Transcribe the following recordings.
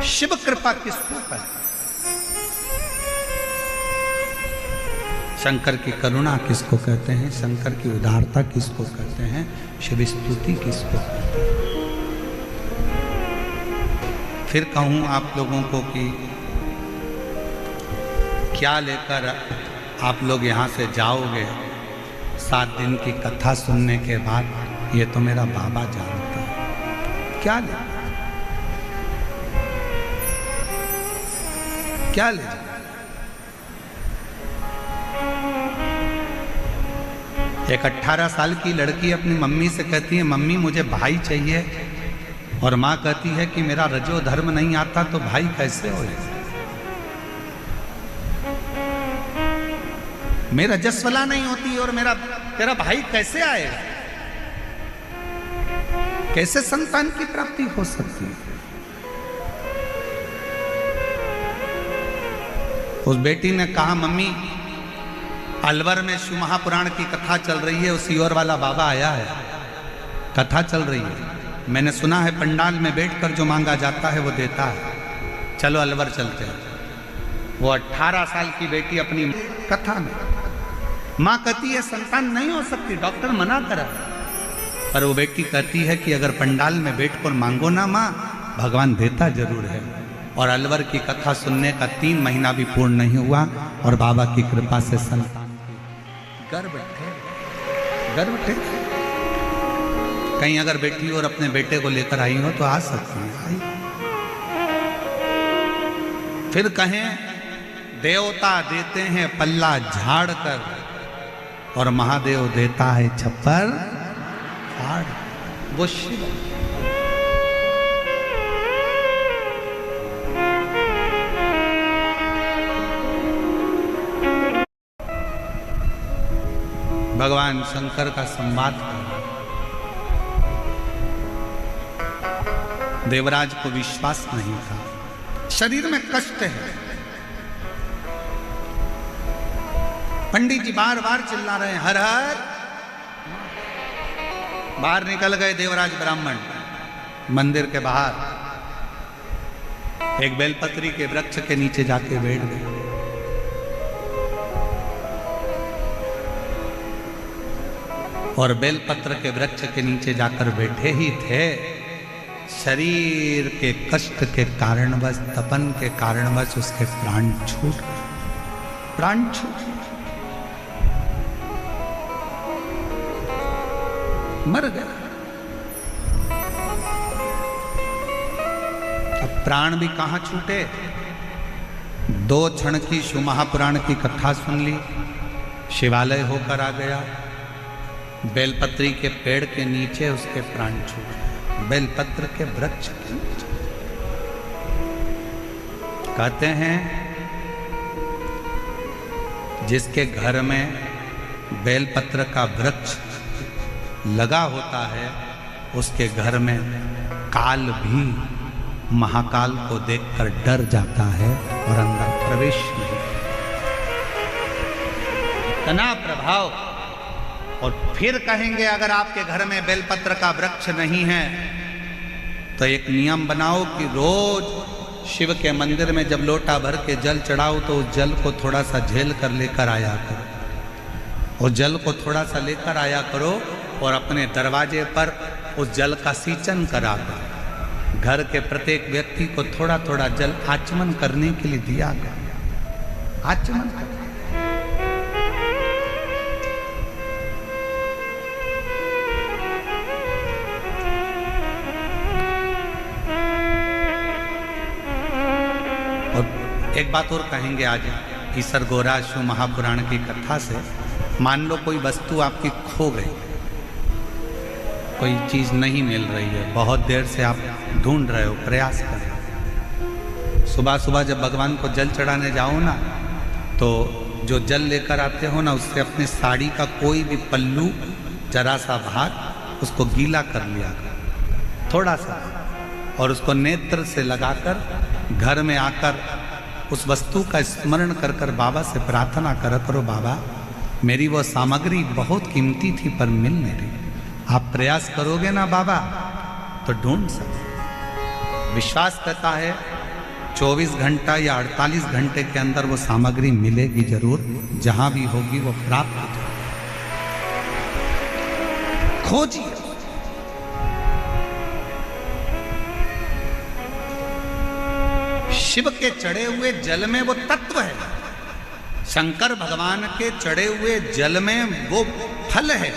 शिव कृपा किसको करे, शंकर की करुणा किसको कहते हैं, शंकर की उदारता किसको कहते हैं, शिव स्तुति किसको कहते हैं। फिर कहूं आप लोगों को कि क्या लेकर आप लोग यहाँ से जाओगे 7 दिन की कथा सुनने के बाद, ये तो मेरा बाबा जानता है। क्या ले, क्या ले जाए? एक 18 साल की लड़की अपनी मम्मी से कहती है मम्मी मुझे भाई चाहिए, और माँ कहती है कि मेरा रजो धर्म नहीं आता तो भाई कैसे होएगा, मेरा रजस्वला नहीं होती और तेरा भाई कैसे आएगा, कैसे संतान की प्राप्ति हो सकती है। उस बेटी ने कहा मम्मी अलवर में शिव महापुराण की कथा चल रही है, उसी और वाला बाबा आया है, कथा चल रही है, मैंने सुना है पंडाल में बैठकर जो मांगा जाता है वो देता है, चलो अलवर चलते हैं। वो 18 साल की बेटी अपनी कथा में, माँ कहती है संतान नहीं हो सकती, डॉक्टर मना करा, पर वो बेटी कहती है कि अगर पंडाल में बैठकर मांगो ना माँ, भगवान देता जरूर है। और अलवर की कथा सुनने का 3 महीना भी पूर्ण नहीं हुआ और बाबा की कृपा से संतान गर्भ थे। कहीं अगर बेटी और अपने बेटे को लेकर आई हो तो आ सकती है। फिर कहें देवता देते हैं पल्ला झाड़ कर और महादेव देता है छप्पर फाड़, वो शिव। भगवान शंकर का संवाद कर, देवराज को विश्वास नहीं था, शरीर में कष्ट है। पंडित जी बार बार चिल्ला रहे हैं हर हर। बाहर निकल गए देवराज ब्राह्मण, मंदिर के बाहर एक बेलपत्री के वृक्ष के नीचे जाके बैठ गए। और बेलपत्र के वृक्ष के नीचे जाकर बैठे ही थे, शरीर के कष्ट के कारणवश, तपन के कारणवश उसके प्राण छूट, मर गया। अब प्राण भी कहां छूटे, 2 क्षण की शिव महापुराण की कथा सुन ली, शिवालय होकर आ गया, बेलपत्री के पेड़ के नीचे उसके प्राण छूटे, बेलपत्र के वृक्ष के नीचे। कहते हैं जिसके घर में बेलपत्र का वृक्ष लगा होता है उसके घर में काल भी महाकाल को देखकर डर जाता है और अंदर प्रवेश नहीं। इतना प्रभाव। और फिर कहेंगे अगर आपके घर में बेलपत्र का वृक्ष नहीं है तो एक नियम बनाओ कि रोज शिव के मंदिर में जब लोटा भर के जल चढ़ाओ तो उस जल को थोड़ा सा झेल कर लेकर आया करो, उस जल को थोड़ा सा लेकर आया करो और अपने दरवाजे पर उस जल का सींचन करा कर घर के प्रत्येक व्यक्ति को थोड़ा थोड़ा जल आचमन करने के लिए दिया कर, आचमन कर। और एक बात और कहेंगे आज ईसर गोरा शिव महापुराण की कथा से, मान लो कोई वस्तु आपकी खो गई, कोई चीज नहीं मिल रही है, बहुत देर से आप ढूंढ रहे हो, प्रयास कर रहे हो, सुबह सुबह जब भगवान को जल चढ़ाने जाओ ना तो जो जल लेकर आते हो ना उससे अपनी साड़ी का कोई भी पल्लू जरा सा भाग उसको गीला कर लिया कर थोड़ा सा, और उसको नेत्र से लगाकर घर में आकर उस वस्तु का स्मरण कर कर बाबा से प्रार्थना करो, बाबा मेरी वो सामग्री बहुत कीमती थी पर मिल नहीं रही, आप प्रयास करोगे ना बाबा तो ढूंढ सकते। विश्वास करता है 24 घंटा या 48 घंटे के अंदर वो सामग्री मिलेगी जरूर, जहां भी होगी वो प्राप्त हो जाएगी। खोजिए। शिव के चढ़े हुए जल में वो तत्व है, शंकर भगवान के चढ़े हुए जल में वो फल है।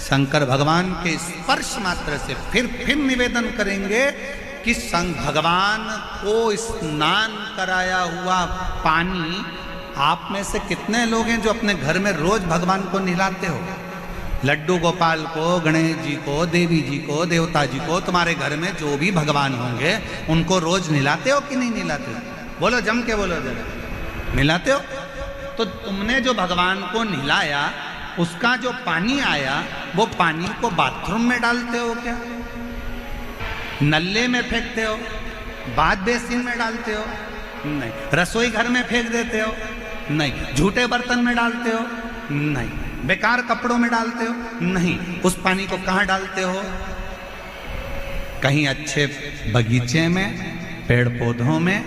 शंकर भगवान के स्पर्श मात्र से फिर निवेदन करेंगे कि भगवान को स्नान कराया हुआ पानी, आप में से कितने लोग हैं जो अपने घर में रोज भगवान को नहलाते हो? लड्डू गोपाल को, गणेश जी को, देवी जी को, देवता जी को, तुम्हारे घर में जो भी भगवान होंगे उनको रोज नहलाते हो कि नहीं नहलाते हो? बोलो, जम के बोलो जरा, नहलाते हो? तो तुमने जो भगवान को नहलाया, उसका जो पानी आया, वो पानी को बाथरूम में डालते हो क्या? नल्ले में फेंकते हो? बाथ बेसिन में डालते हो? नहीं। रसोई घर में फेंक देते हो? नहीं। झूठे बर्तन में डालते हो? नहीं। बेकार कपड़ों में डालते हो? नहीं। उस पानी को कहाँ डालते हो? कहीं अच्छे बगीचे में, पेड़ पौधों में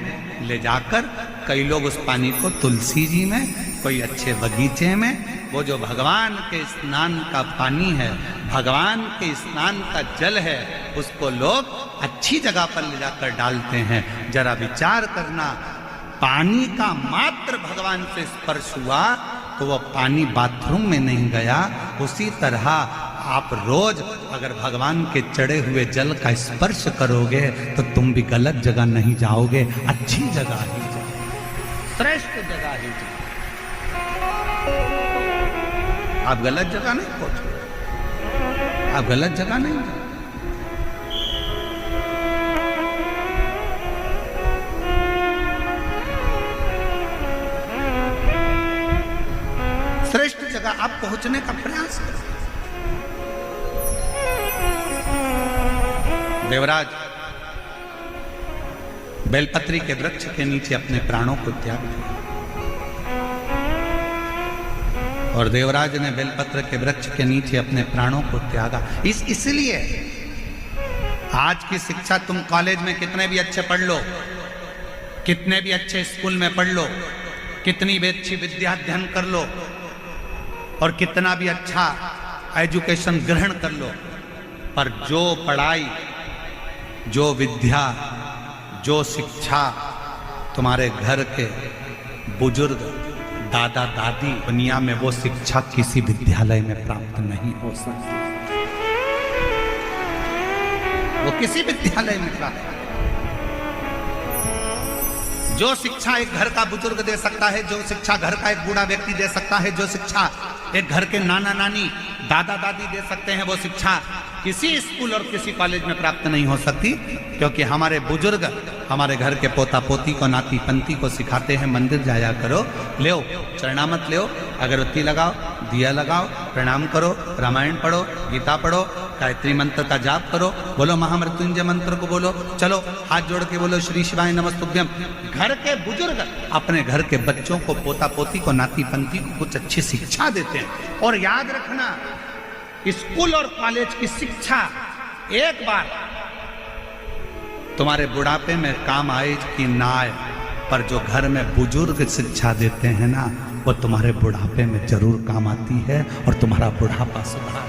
ले जाकर, कई लोग उस पानी को तुलसी जी में, कोई अच्छे बगीचे में, वो जो भगवान के स्नान का पानी है, भगवान के स्नान का जल है, उसको लोग अच्छी जगह पर ले जाकर डालते हैं। जरा विचार करना, पानी का मात्र भगवान से स्पर्श हुआ तो वो पानी बाथरूम में नहीं गया। उसी तरह आप रोज अगर भगवान के चढ़े हुए जल का स्पर्श करोगे तो तुम भी गलत जगह नहीं जाओगे, अच्छी जगह ही जाओगे, श्रेष्ठ जगह ही जाओगे। आप गलत जगह नहीं पहुंचोगे, आप गलत जगह नहीं जाओगे। श्रेष्ठ जगह आप पहुंचने का प्रयास करें। देवराज बेलपत्री के वृक्ष के नीचे अपने प्राणों को त्याग दिया, और देवराज ने बेलपत्र के वृक्ष के नीचे अपने प्राणों को त्यागा। इसलिए आज की शिक्षा, तुम कॉलेज में कितने भी अच्छे पढ़ लो, कितने भी अच्छे स्कूल में पढ़ लो, कितनी भी अच्छी विद्या अध्ययन कर लो, और कितना भी अच्छा एजुकेशन ग्रहण कर लो, पर जो पढ़ाई, जो विद्या, जो शिक्षा तुम्हारे घर के बुजुर्ग, दादा दादी, दुनिया में वो शिक्षा किसी विद्यालय में प्राप्त नहीं हो सकती, वो किसी विद्यालय में प्राप्त। जो शिक्षा एक घर का बुजुर्ग दे सकता है, जो शिक्षा घर का एक बूढ़ा व्यक्ति दे सकता है, जो शिक्षा एक घर के नाना नानी, दादा दादी दे सकते हैं, वो शिक्षा किसी स्कूल और किसी कॉलेज में प्राप्त नहीं हो सकती। क्योंकि हमारे बुजुर्ग हमारे घर के पोता पोती को, नाती पंती को सिखाते हैं, मंदिर जाया करो, ले चरणामत ले, अगरबत्ती लगाओ, दिया लगाओ, प्रणाम करो, रामायण पढ़ो, गीता पढ़ो, गायत्री मंत्र का जाप करो, बोलो महामृत्युंजय मंत्र को बोलो, चलो हाथ जोड़ के बोलो श्री शिवाय नमस्तुभ्यम। घर के बुजुर्ग अपने घर के बच्चों को, पोता पोती को, नाती पंती को कुछ अच्छी शिक्षा देते हैं। और याद रखना, स्कूल और कॉलेज की शिक्षा एक बार तुम्हारे बुढ़ापे में काम आए कि ना आए, पर जो घर में बुजुर्ग शिक्षा देते हैं ना, वो तुम्हारे बुढ़ापे में जरूर काम आती है और तुम्हारा बुढ़ापा सुधार।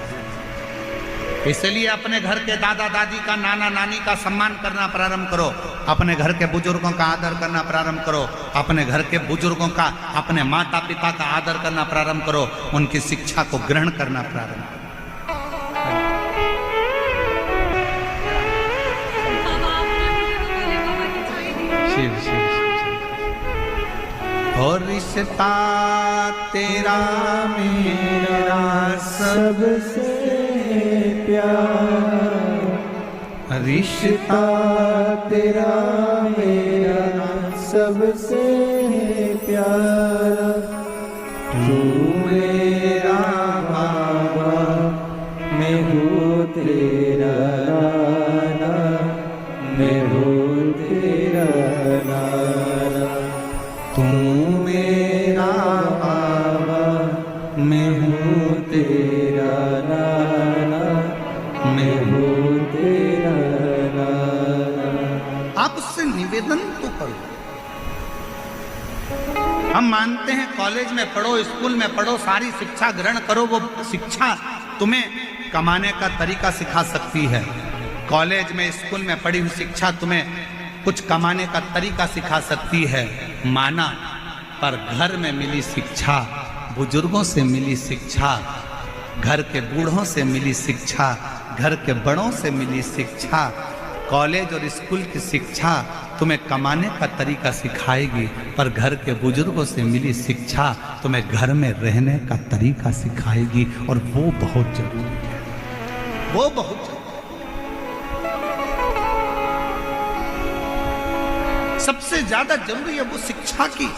इसलिए अपने घर के दादा दादी का, नाना नानी का सम्मान करना प्रारंभ करो, अपने घर के बुजुर्गों का आदर करना प्रारंभ करो, अपने घर के बुजुर्गों का, अपने माता पिता का आदर करना प्रारंभ करो, उनकी शिक्षा को ग्रहण करना प्रारंभ करो। शिव शिव और रिश्ता तेरा मेरा सबसे प्यार, रिश्ता तेरा मेरा सबसे प्यारा, तू मेरा बाबा, मैं हूँ तेरा नाना, मैं हूँ तेरा नाना, तू मेरा बाबा, मैं हूँ तेरा नाना, मैं हूँ तेरा नाना। आप उससे निवेदन तू करो। हम मानते हैं कॉलेज में पढ़ो, स्कूल में पढ़ो, सारी शिक्षा ग्रहण करो, वो शिक्षा तुम्हें कमाने का तरीका सिखा सकती है। कॉलेज में स्कूल में पढ़ी हुई शिक्षा तुम्हें कुछ कमाने का तरीका सिखा सकती है, माना। पर घर में मिली शिक्षा, बुजुर्गों से मिली शिक्षा, घर के बूढ़ों से मिली शिक्षा, घर के बड़ों से मिली शिक्षा, कॉलेज और स्कूल की शिक्षा तुम्हें कमाने का तरीका सिखाएगी, पर घर के बुजुर्गों से मिली शिक्षा तुम्हें घर में रहने का तरीका सिखाएगी। और वो बहुत जरूरी है, वो बहुत जरूरी। सबसे ज्यादा जरूरी है वो शिक्षा की,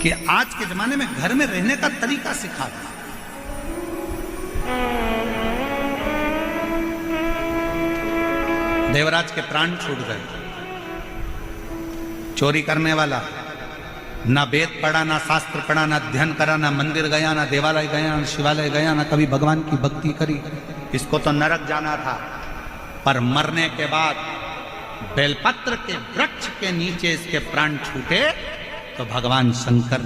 कि आज के जमाने में घर में रहने का तरीका सिखा दे। देवराज के प्राण छूट गए। चोरी करने वाला ना वेद पढ़ा, ना शास्त्र पढ़ा, ना अध्ययन करा, ना मंदिर गया, ना देवालय गया, ना शिवालय गया, ना कभी भगवान की भक्ति करी, इसको तो नरक जाना था। पर मरने के बाद बेलपत्र के वृक्ष के नीचे इसके प्राण छूटे तो भगवान शंकर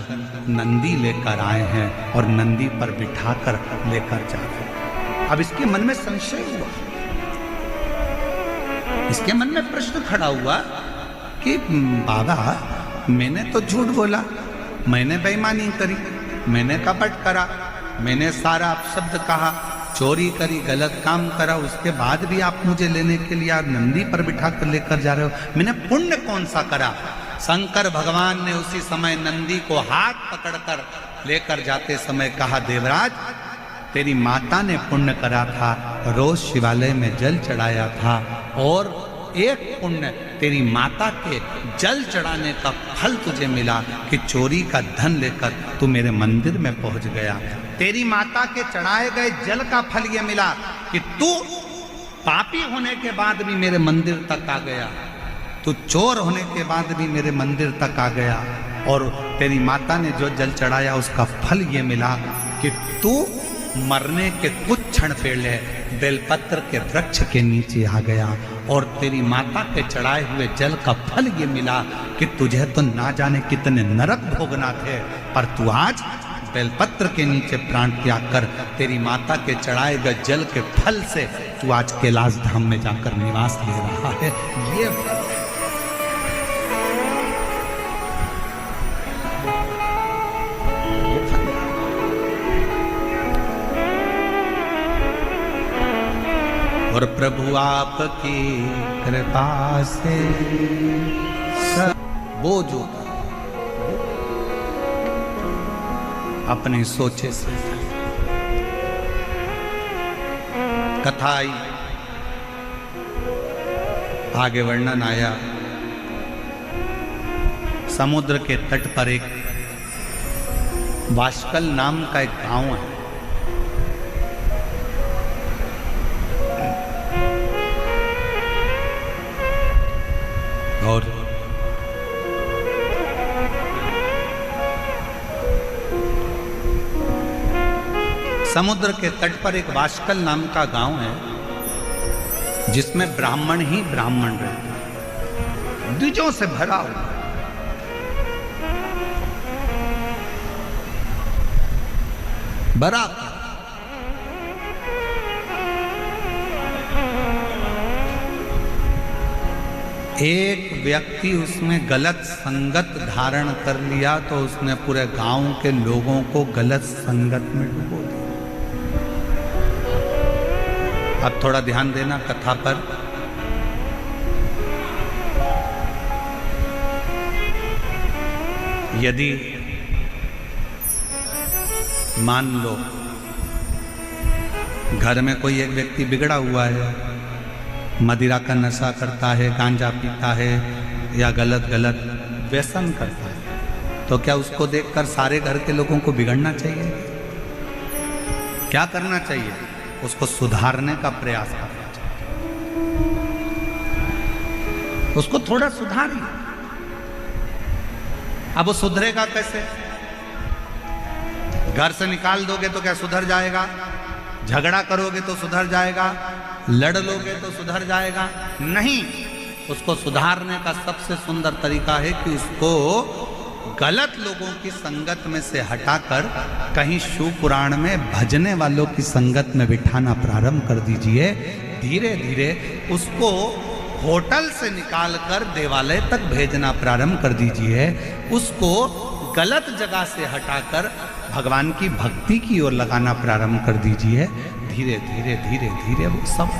नंदी लेकर आए हैं और नंदी पर बिठाकर लेकर जा रहे। अब इसके मन में संशय हुआ, इसके मन में प्रश्न खड़ा हुआ कि बाबा, मैंने तो झूठ बोला, मैंने बेईमानी करी, मैंने कपट करा, मैंने सारा अपशब्द कहा, चोरी करी, गलत काम करा, उसके बाद भी आप मुझे लेने के लिए आप नंदी पर बिठा कर लेकर जा रहे हो, मैंने पुण्य कौन सा करा? शंकर भगवान ने उसी समय नंदी को हाथ पकड़कर लेकर जाते समय कहा, देवराज, तेरी माता ने पुण्य करा था, रोज शिवालय में जल चढ़ाया था, और एक पुण्य तेरी माता के जल चढ़ाने का फल तुझे मिला कि चोरी का धन लेकर तू मेरे मंदिर में पहुंच गया। तेरी माता के चढ़ाए गए जल का फल ये मिला कि तू पापी होने के बाद भी मेरे मंदिर तक आ गया, तू चोर होने के बाद भी मेरे मंदिर तक आ गया, और तेरी माता ने जो जल चढ़ाया उसका फल ये मिला कि तू मरने के कुछ क्षण पहले बेलपत्र के वृक्ष के नीचे आ गया, और तेरी माता के चढ़ाए हुए जल का फल ये मिला कि तुझे तो ना जाने कितने नरक भोगना थे, पर तू आज बेलपत्र के नीचे प्राण त्याग कर तेरी माता के चढ़ाए गए जल के फल से तू आज कैलाश धाम में जाकर निवास ले रहा है। ये और प्रभु आपकी कृपा से वो जो अपने सोचे से कथा आई, आगे वर्णन आया, समुद्र के तट पर एक वाष्कल नाम का एक गांव है। और समुद्र के तट पर एक वाष्कल नाम का गांव है, जिसमें ब्राह्मण ही ब्राह्मण रहते हैं, द्विजों से भरा हुआ। बराबर एक व्यक्ति उसमें गलत संगत धारण कर लिया तो उसने पूरे गांव के लोगों को गलत संगत में डुबो दिया। अब थोड़ा ध्यान देना कथा पर। यदि मान लो घर में कोई एक व्यक्ति बिगड़ा हुआ है, मदिरा का नशा करता है, गांजा पीता है या गलत व्यसन करता है, तो क्या उसको देखकर सारे घर के लोगों को बिगड़ना चाहिए? क्या करना चाहिए? उसको सुधारने का प्रयास करना चाहिए, उसको थोड़ा सुधारिए। अब वो सुधरेगा कैसे? घर से निकाल दोगे तो क्या सुधर जाएगा? झगड़ा करोगे तो सुधर जाएगा? लड़ लोगे तो सुधर जाएगा? नहीं। उसको सुधारने का सबसे सुंदर तरीका है कि उसको गलत लोगों की संगत में से हटाकर कहीं शिव पुराण में भजने वालों की संगत में बिठाना प्रारंभ कर दीजिए। धीरे धीरे उसको होटल से निकालकर देवालय तक भेजना प्रारंभ कर दीजिए। उसको गलत जगह से हटाकर भगवान की भक्ति की ओर लगाना प्रारंभ कर दीजिए। धीरे धीरे धीरे धीरे वो सब